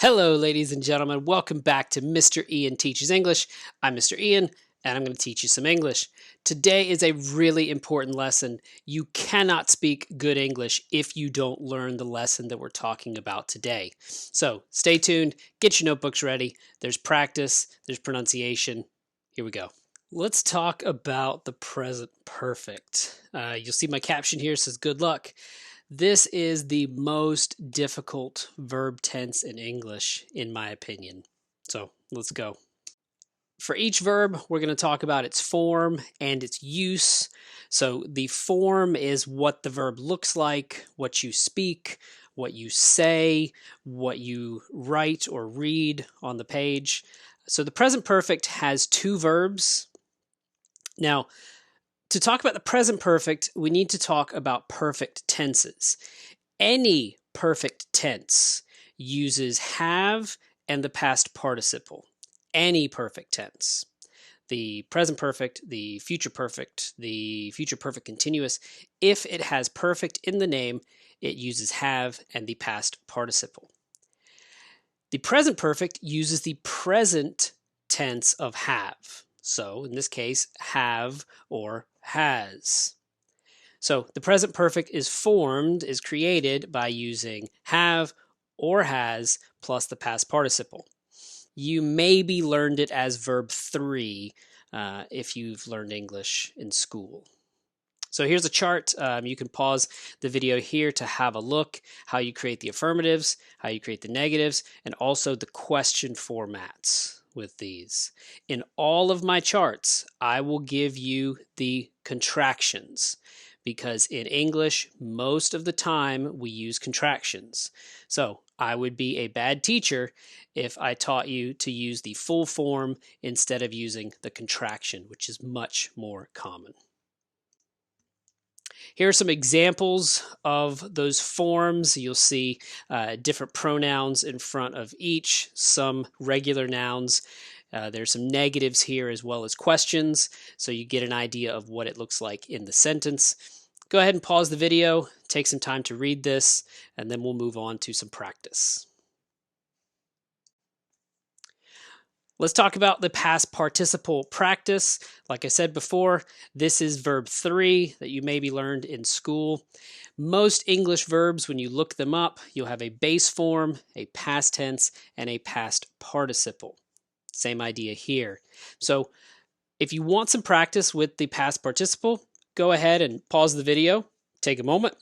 Hello, ladies and gentlemen. Welcome back to Mr. Ian Teaches English. I'm Mr. Ian, and I'm going to teach you some English. Today is a really important lesson. You cannot speak good English if you don't learn the lesson that we're talking about today. So stay tuned, get your notebooks ready. There's practice, there's pronunciation. Here we go. Let's talk about the present perfect. You'll see my caption here says good luck. This is the most difficult verb tense in English, in my opinion. So let's go. For each verb, we're going to talk about its form and its use. So the form is what the verb looks like, what you speak, what you say, what you write or read on the page. So the present perfect has two verbs. Now, to talk about the present perfect, we need to talk about perfect tenses. Any perfect tense uses have and the past participle. Any perfect tense. The present perfect, the future perfect continuous. If it has perfect in the name, it uses have and the past participle. The present perfect uses the present tense of have. So in this case, have or has. So the present perfect is created by using have or has plus the past participle. You maybe learned it as verb 3 if you've learned English in school. So here's a chart. You can pause the video here to have a look how you create the affirmatives, how you create the negatives, and also the question formats with these. In all of my charts, I will give you the contractions because in English, most of the time we use contractions. So I would be a bad teacher if I taught you to use the full form instead of using the contraction, which is much more common. Here are some examples of those forms. You'll see different pronouns in front of each, some regular nouns. There's some negatives here as well as questions, so you get an idea of what it looks like in the sentence. Go ahead and pause the video, take some time to read this, and then we'll move on to some practice. Let's talk about the past participle practice. Like I said before, this is verb 3 that you maybe learned in school. Most English verbs, when you look them up, you'll have a base form, a past tense, and a past participle. Same idea here. So if you want some practice with the past participle, go ahead and pause the video, take a moment,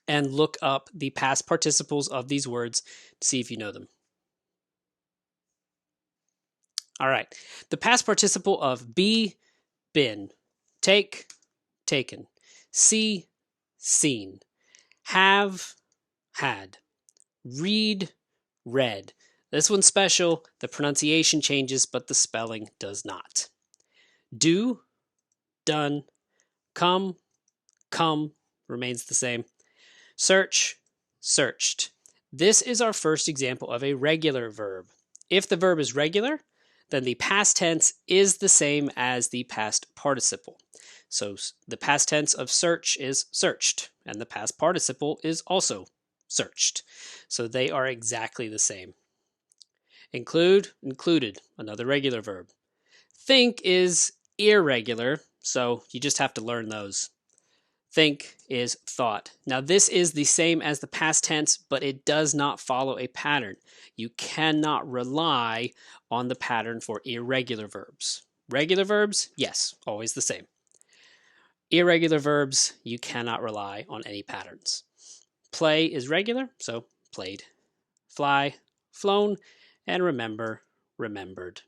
and look up the past participles of these words to see if you know them. All right. The past participle of be, been, take, taken, see, seen, have, had, read, read. This one's special. The pronunciation changes, but the spelling does not. Do, done, come, remains the same. Search, searched. This is our first example of a regular verb. If the verb is regular, then the past tense is the same as the past participle. So the past tense of search is searched, and the past participle is also searched. So they are exactly the same. Include, included, another regular verb. Think is irregular, so you just have to learn those. Think is thought. Now this is the same as the past tense, but it does not follow a pattern. You cannot rely on the pattern for irregular verbs. Regular verbs, yes, always the same. Irregular verbs, you cannot rely on any patterns. Play is regular, so played. Fly, flown, and remember, remembered.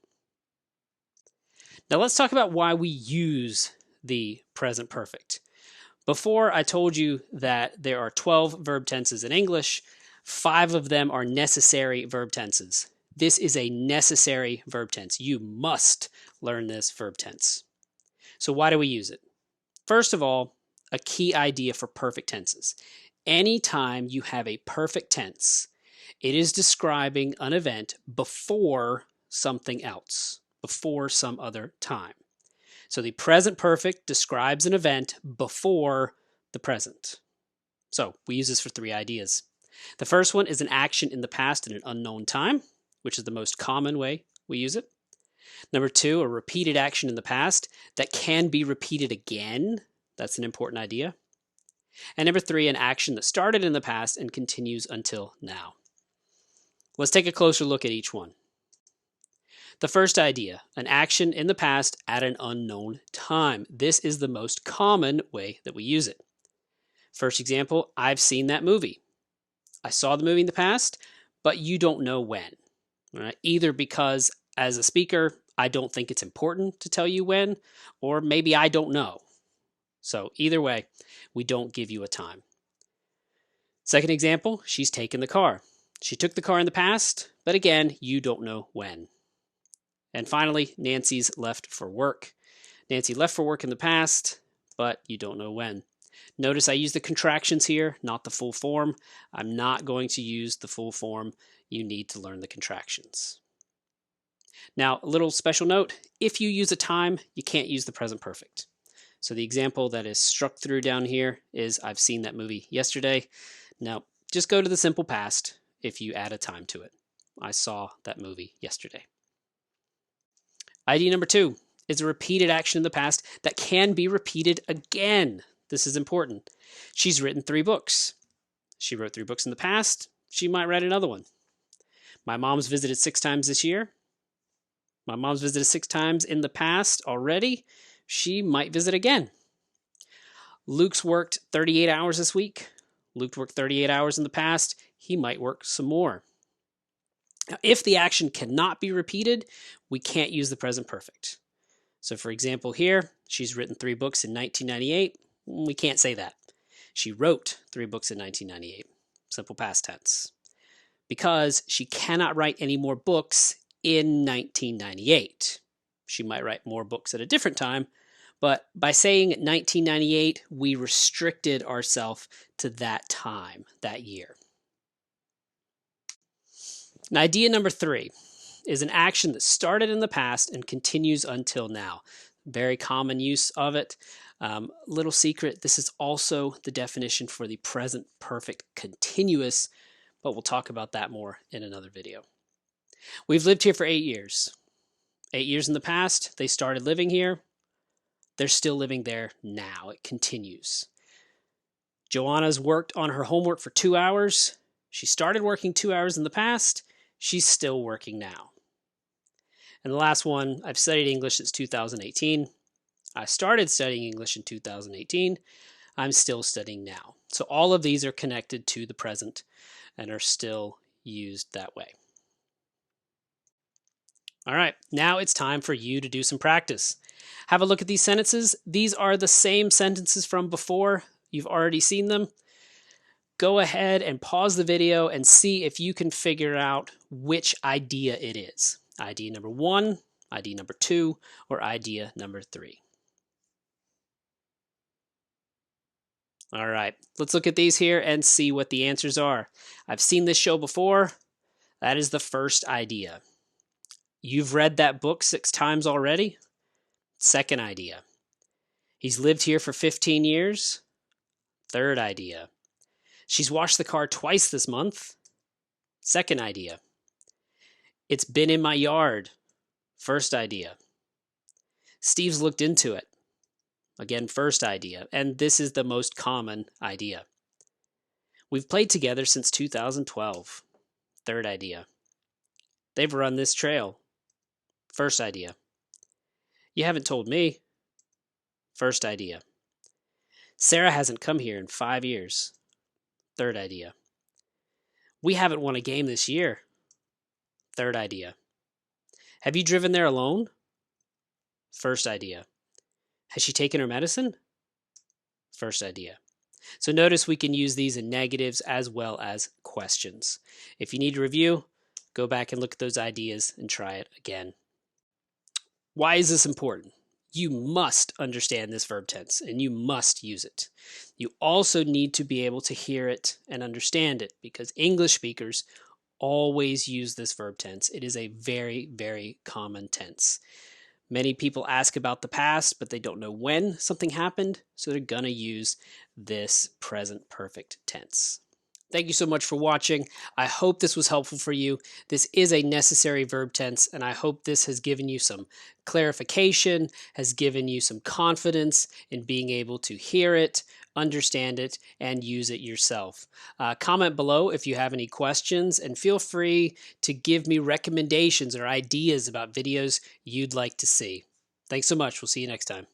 Now let's talk about why we use the present perfect. Before, I told you that there are 12 verb tenses in English. 5 of them are necessary verb tenses. This is a necessary verb tense. You must learn this verb tense. So why do we use it? First of all, a key idea for perfect tenses. Anytime you have a perfect tense, it is describing an event before something else, before some other time. So the present perfect describes an event before the present. So we use this for 3 ideas. The first one is an action in the past in an unknown time, which is the most common way we use it. Number 2, a repeated action in the past that can be repeated again. That's an important idea. And number 3, an action that started in the past and continues until now. Let's take a closer look at each one. The first idea, an action in the past at an unknown time. This is the most common way that we use it. First example, I've seen that movie. I saw the movie in the past, but you don't know when. Right? Either because as a speaker, I don't think it's important to tell you when, or maybe I don't know. So either way, we don't give you a time. Second example, she's taken the car. She took the car in the past, but again, you don't know when. And finally, Nancy's left for work. Nancy left for work in the past, but you don't know when. Notice I use the contractions here, not the full form. I'm not going to use the full form. You need to learn the contractions. Now, a little special note, if you use a time, you can't use the present perfect. So the example that is struck through down here is I've seen that movie yesterday. Now, just go to the simple past if you add a time to it. I saw that movie yesterday. ID number 2 is a repeated action in the past that can be repeated again. This is important. She's written 3 books. She wrote 3 books in the past. She might write another one. My mom's visited 6 times this year. My mom's visited 6 times in the past already. She might visit again. Luke's worked 38 hours this week. Luke worked 38 hours in the past. He might work some more. Now, if the action cannot be repeated, we can't use the present perfect. So for example here, she's written 3 books in 1998. We can't say that. She wrote 3 books in 1998. Simple past tense. Because she cannot write any more books in 1998. She might write more books at a different time, but by saying 1998, we restricted ourselves to that time, that year. And idea number 3 is an action that started in the past and continues until now. Very common use of it. Little secret, this is also the definition for the present perfect continuous, but we'll talk about that more in another video. We've lived here for 8 years. 8 years in the past, they started living here. They're still living there now. It continues. Joanna's worked on her homework for 2 hours. She started working 2 hours in the past. She's still working now. And the last one, I've studied English since 2018. I started studying English in 2018. I'm still studying now. So all of these are connected to the present and are still used that way. All right, now it's time for you to do some practice. Have a look at these sentences. These are the same sentences from before. You've already seen them. Go ahead and pause the video and see if you can figure out which idea it is. Idea number 1, idea number 2, or idea number 3. All right, let's look at these here and see what the answers are. I've seen this show before. That is the first idea. You've read that book 6 times already. Second idea. He's lived here for 15 years. Third idea. She's washed the car twice this month. Second idea. It's been in my yard. First idea. Steve's looked into it. Again, first idea. And this is the most common idea. We've played together since 2012. Third idea. They've run this trail. First idea. You haven't told me. First idea. Sarah hasn't come here in 5 years. Third idea. We haven't won a game this year. Third idea. Have you driven there alone? First idea. Has she taken her medicine? First idea. So notice we can use these in negatives as well as questions. If you need to review, go back and look at those ideas and try it again. Why is this important? You must understand this verb tense and you must use it. You also need to be able to hear it and understand it because English speakers always use this verb tense. It is a very, very common tense. Many people ask about the past, but they don't know when something happened, so they're going to use this present perfect tense. Thank you so much for watching. I hope this was helpful for you. This is a necessary verb tense, and I hope this has given you some clarification, has given you some confidence in being able to hear it, understand it, and use it yourself. Comment below if you have any questions, and feel free to give me recommendations or ideas about videos you'd like to see. Thanks so much. We'll see you next time.